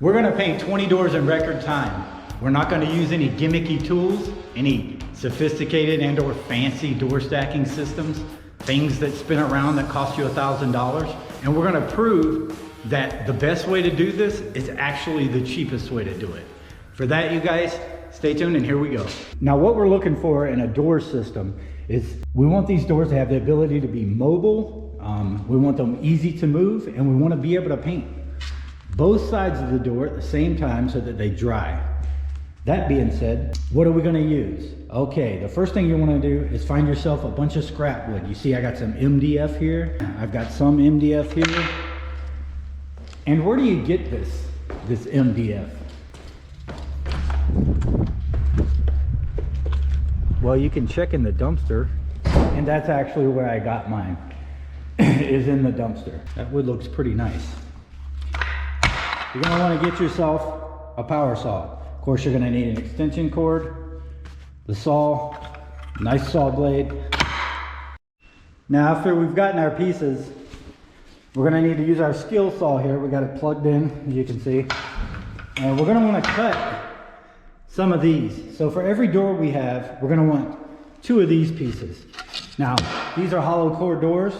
We're gonna paint 20 doors in record time. We're not gonna use any gimmicky tools, any sophisticated and or fancy door stacking systems, things that spin around that cost you $1,000. And we're gonna prove that the best way to do this is actually the cheapest way to do it. For that, you guys, stay tuned and here we go. Now what we're looking for in a door system is we want these doors to have the ability to be mobile, we want them easy to move, and we want to be able to paint both sides of the door at the same time so that they dry. That being said, what are we going to use? Okay, the first thing you want to do is find yourself a bunch of scrap wood. You see I got some MDF here. I've got some MDF here. And where do you get this MDF? Well, you can check in the dumpster, and that's actually where I got mine, is in the dumpster. That wood looks pretty nice. You're gonna wanna get yourself a power saw. Of course, you're gonna need an extension cord, the saw, nice saw blade. Now, after we've gotten our pieces, we're gonna need to use our skill saw here. We got it plugged in, as you can see. And we're gonna wanna cut some of these. So for every door we have, we're gonna want 2 of these pieces. Now, these are hollow core doors,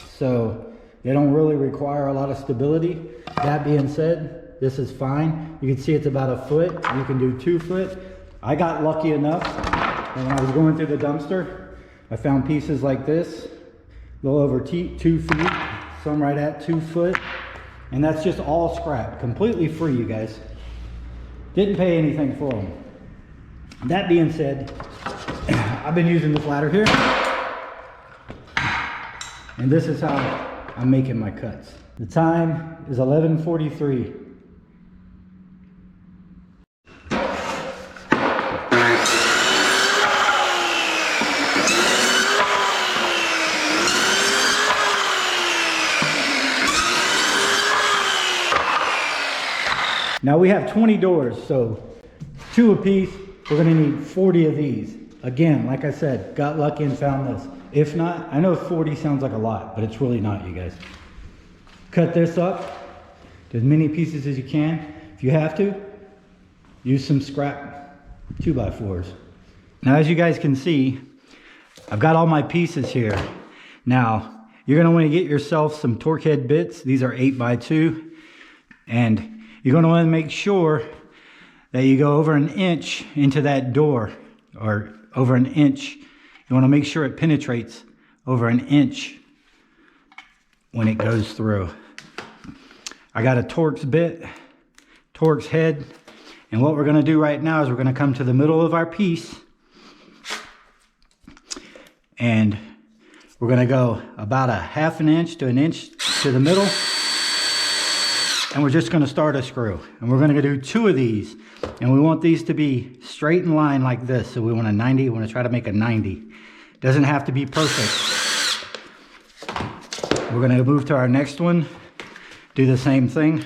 so they don't really require a lot of stability. That being said, this is fine. You can see it's about 1 foot. You can do 2 foot. I got lucky enough, and when I was going through the dumpster, I found pieces like this, a little over 2 feet, some right at 2 foot. And that's just all scrap, completely free, you guys. Didn't pay anything for them. That being said, I've been using this ladder here, and this is how I'm making my cuts. The time is 11:43. Now we have 20 doors, so 2 apiece. We're gonna need 40 of these. Again, like I said, got lucky and found this. If not, I know 40 sounds like a lot, but it's really not, you guys. Cut this up to as many pieces as you can. If you have to, use some scrap 2x4s. Now, as you guys can see, I've got all my pieces here. Now, you're gonna wanna get yourself some torque head bits. These are 8x2, and you're gonna wanna make sure that you go over 1 inch into that door, or over 1 inch. You wanna make sure it penetrates over 1 inch when it goes through. I got a Torx bit, Torx head, and what we're gonna do right now is we're gonna come to the middle of our piece, and we're gonna go about 1/2 inch to 1 inch to the middle, and we're just gonna start a screw. And we're gonna do 2 of these, and we want these to be straight in line like this. So we want a 90, we wanna try to make a 90. Doesn't have to be perfect. We're gonna move to our next one, do the same thing.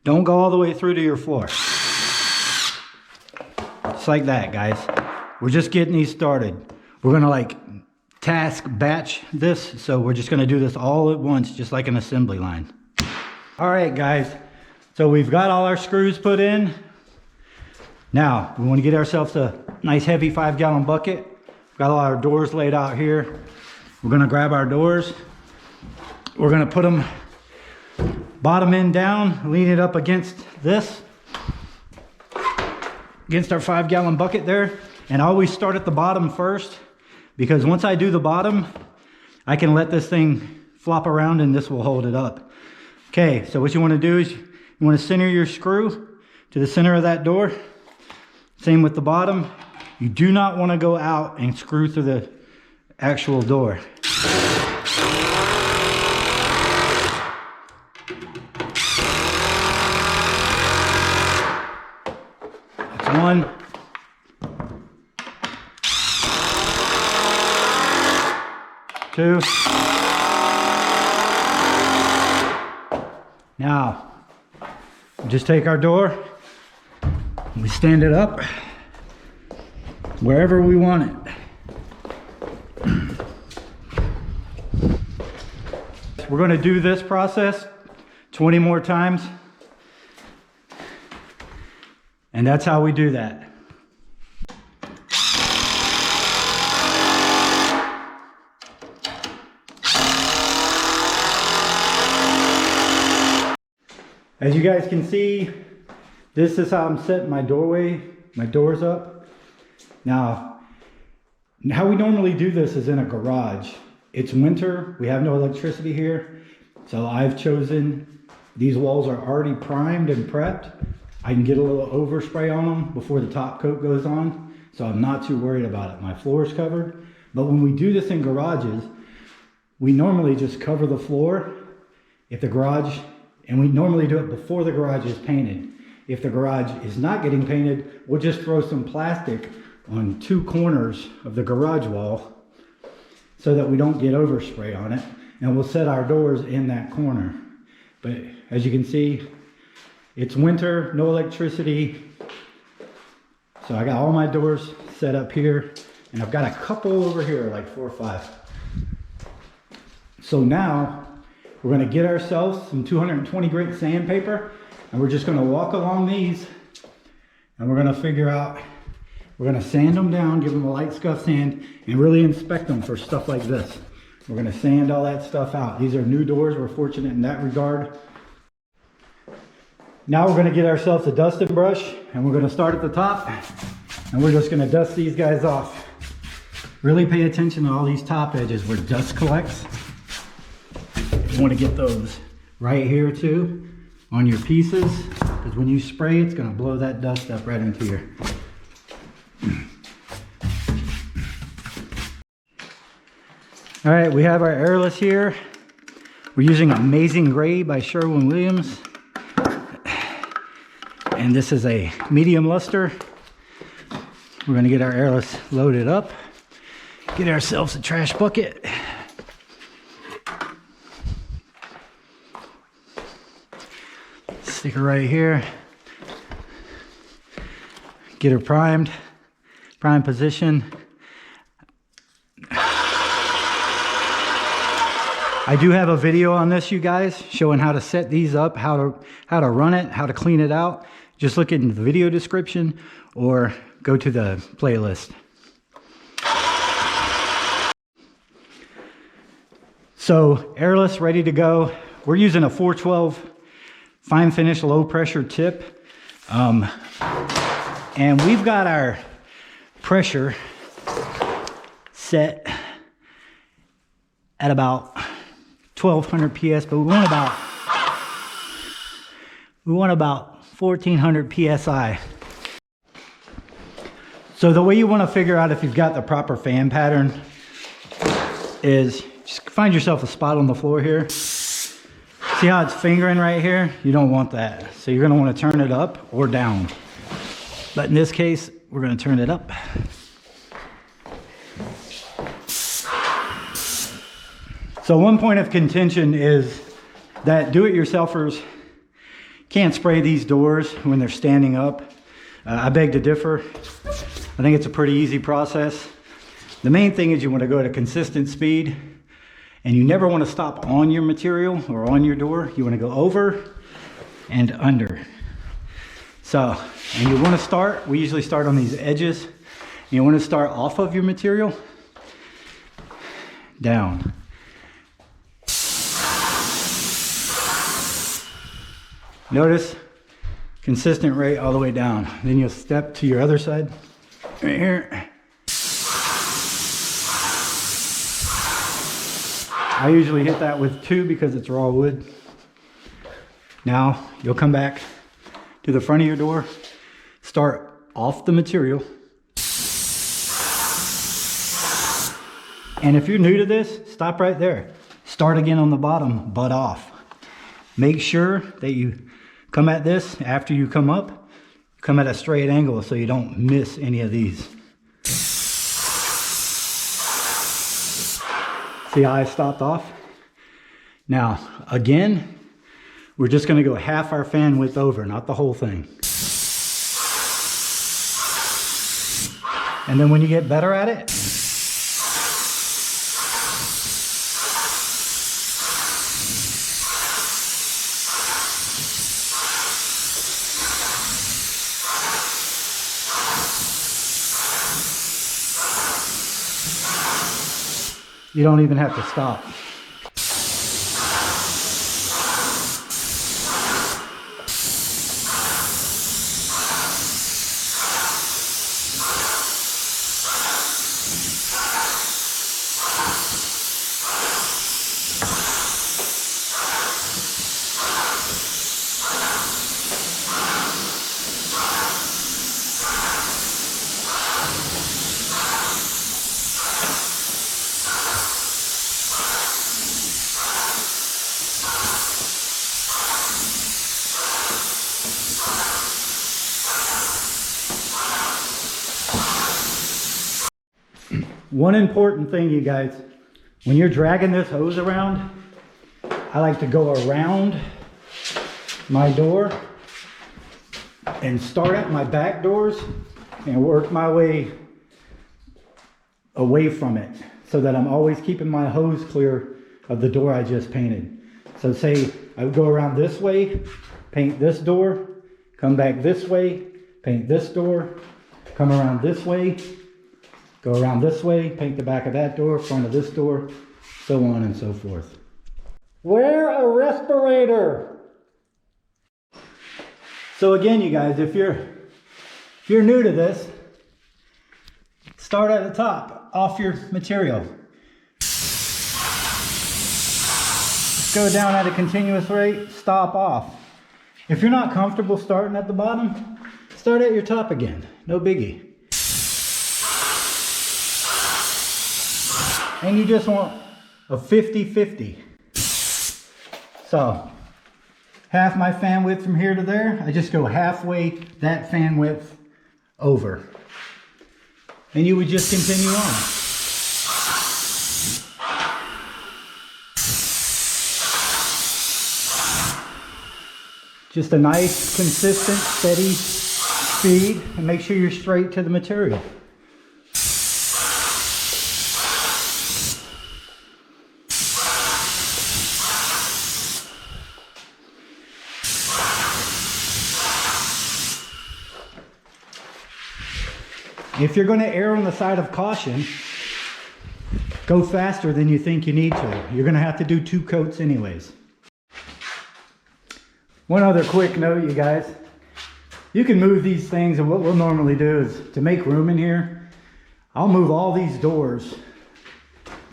Don't go all the way through to your floor. Just like that, guys. We're just getting these started. We're gonna like task batch this, so we're just gonna do this all at once, just like an assembly line. All right, guys, so we've got all our screws put in. Now, we wanna get ourselves a nice heavy 5-gallon bucket. Got all our doors laid out here. We're gonna grab our doors. We're gonna put them bottom end down, lean it up against this, against our 5-gallon bucket there. And I always start at the bottom first, because once I do the bottom, I can let this thing flop around and this will hold it up. Okay, so what you wanna do is you wanna center your screw to the center of that door. Same with the bottom. You do not wanna go out and screw through the actual door. That's 1. Two. Now, just take our door, we stand it up wherever we want it. we're gonna do this process 20 more times. And that's how we do that. As you guys can see, this is how I'm setting my doors up. Now, how we normally do this is in a garage. It's winter, we have no electricity here. So I've chosen, these walls are already primed and prepped. I can get a little overspray on them before the top coat goes on. So I'm not too worried about it. My floor is covered. But when we do this in garages, we normally just cover the floor. If the garage, and we normally do it before the garage is painted. If the garage is not getting painted, we'll just throw some plastic on 2 corners of the garage wall so that we don't get overspray on it. And we'll set our doors in that corner. But as you can see, it's winter, no electricity. So I got all my doors set up here, and I've got a couple over here, like 4 or 5. So now we're gonna get ourselves some 220 grit sandpaper, and we're just gonna walk along these, and we're gonna figure out, we're gonna sand them down, give them a light scuff sand, and really inspect them for stuff like this. We're gonna sand all that stuff out. These are new doors, we're fortunate in that regard. Now we're gonna get ourselves a dusting brush, and we're gonna start at the top, and we're just gonna dust these guys off. Really pay attention to all these top edges where dust collects. You wanna get those right here too, on your pieces, because when you spray, it's gonna blow that dust up right into your... All right, we have our airless here. We're using Amazing Gray by Sherwin-Williams. And this is a medium luster. We're gonna get our airless loaded up. Get ourselves a trash bucket. Stick her right here. Get her primed. Prime position. I do have a video on this, you guys, showing how to set these up, how to run it, how to clean it out. Just look in the video description or go to the playlist. So airless, ready to go. We're using a 412 fine finish low pressure tip. And we've got our pressure set at about 1200 PS, but we want about 1400 PSI. So the way you want to figure out if you've got the proper fan pattern is just find yourself a spot on the floor here. See how it's fingering right here? You don't want that. So you're going to want to turn it up or down. But in this case, we're going to turn it up. So one point of contention is that do-it-yourselfers can't spray these doors when they're standing up. I beg to differ. I think it's a pretty easy process. The main thing is you want to go at a consistent speed, and you never want to stop on your material or on your door. You want to go over and under. So, and you want to start, we usually start on these edges. You want to start off of your material, down. Notice, consistent rate all the way down. Then you'll step to your other side, right here. I usually hit that with 2 because it's raw wood. Now, you'll come back to the front of your door, start off the material. And if you're new to this, stop right there. Start again on the bottom, butt off. Make sure that you come at this after you come up, come at a straight angle so you don't miss any of these. See how I stopped off? Now, again, we're just gonna go half our fan width over, not the whole thing. And then when you get better at it, You don't even have to stop. One important thing, you guys, when you're dragging this hose around, I like to go around my door and start at my back doors and work my way away from it so that I'm always keeping my hose clear of the door I just painted. So say I would go around this way, paint this door, come back this way, paint this door, come around this way, go around this way, paint the back of that door, front of this door, so on and so forth. Wear a respirator. So again, you guys, if you're new to this, start at the top, off your material. Go down at a continuous rate, stop off. If you're not comfortable starting at the bottom, start at your top again, no biggie. And you just want a 50-50. So, half my fan width from here to there, I just go halfway that fan width over. And you would just continue on. Just a nice, consistent, steady speed, and make sure you're straight to the material. If you're going to err on the side of caution, go faster than you think you need to. You're going to have to do 2 coats anyways. One other quick note, you guys. You can move these things, and what we'll normally do is, to make room in here, I'll move all these doors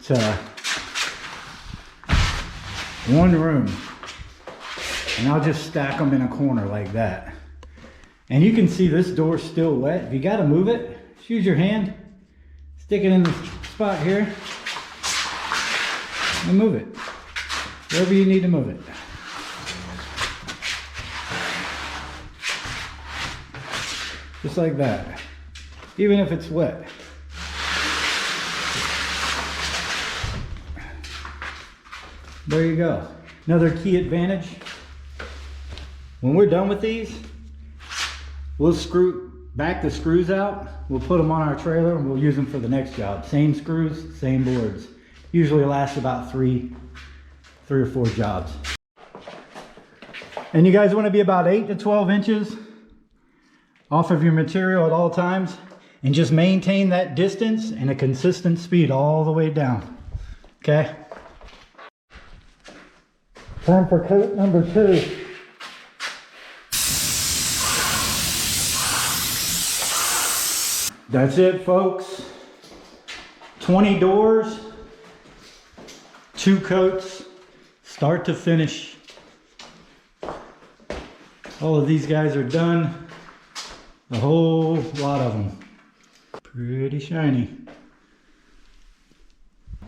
to one room. And I'll just stack them in a corner like that. And you can see this door's still wet. If you got to move it, just use your hand, stick it in the spot here, and move it wherever you need to move it. Just like that, even if it's wet. There you go. Another key advantage, when we're done with these, we'll back the screws out, we'll put them on our trailer, and we'll use them for the next job. Same screws, same boards. Usually lasts about three or 4 jobs. And you guys want to be about 8 to 12 inches off of your material at all times, and just maintain that distance and a consistent speed all the way down. Okay? Time for coat number 2. That's it, folks. 20 doors, 2 coats, start to finish. All of these guys are done. A whole lot of them. Pretty shiny.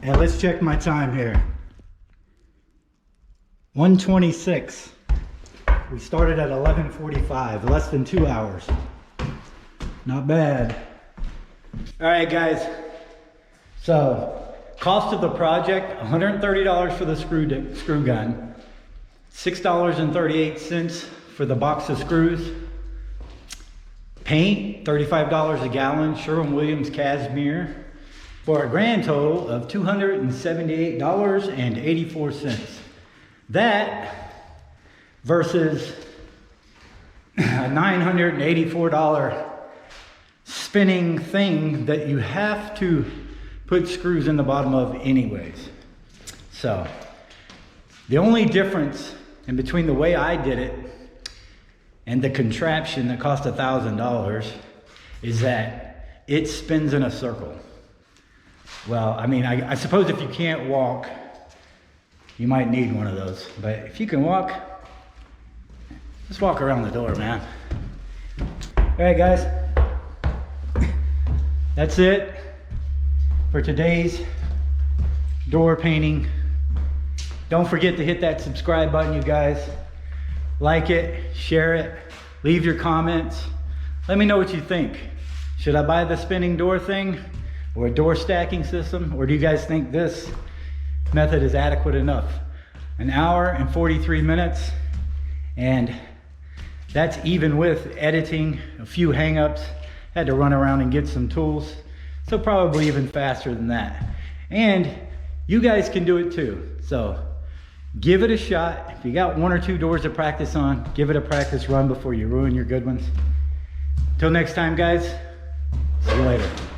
And let's check my time here. 1:26. We started at 11:45, less than 2 hours. Not bad. All right, guys. So, cost of the project, $130 for the screw gun, $6.38 for the box of screws, paint, $35 a gallon, Sherwin-Williams cashmere, for a grand total of $278.84. That versus a $984 spinning thing that you have to put screws in the bottom of anyways. So the only difference in between the way I did it and the contraption that cost $1,000 is that it spins in a circle. Well, I mean, I suppose if you can't walk, you might need one of those. But if you can walk, just walk around the door, man. All right, guys. That's it for today's door painting. Don't forget to hit that subscribe button, you guys. Like it, share it, leave your comments. Let me know what you think. Should I buy the spinning door thing or a door stacking system? Or do you guys think this method is adequate enough? An hour and 43 minutes. And that's even with editing, a few hang-ups. Had to run around and get some tools. So probably even faster than that. And you guys can do it too. So give it a shot. If you got 1 or 2 doors to practice on, give it a practice run before you ruin your good ones. Till next time, guys. See you later.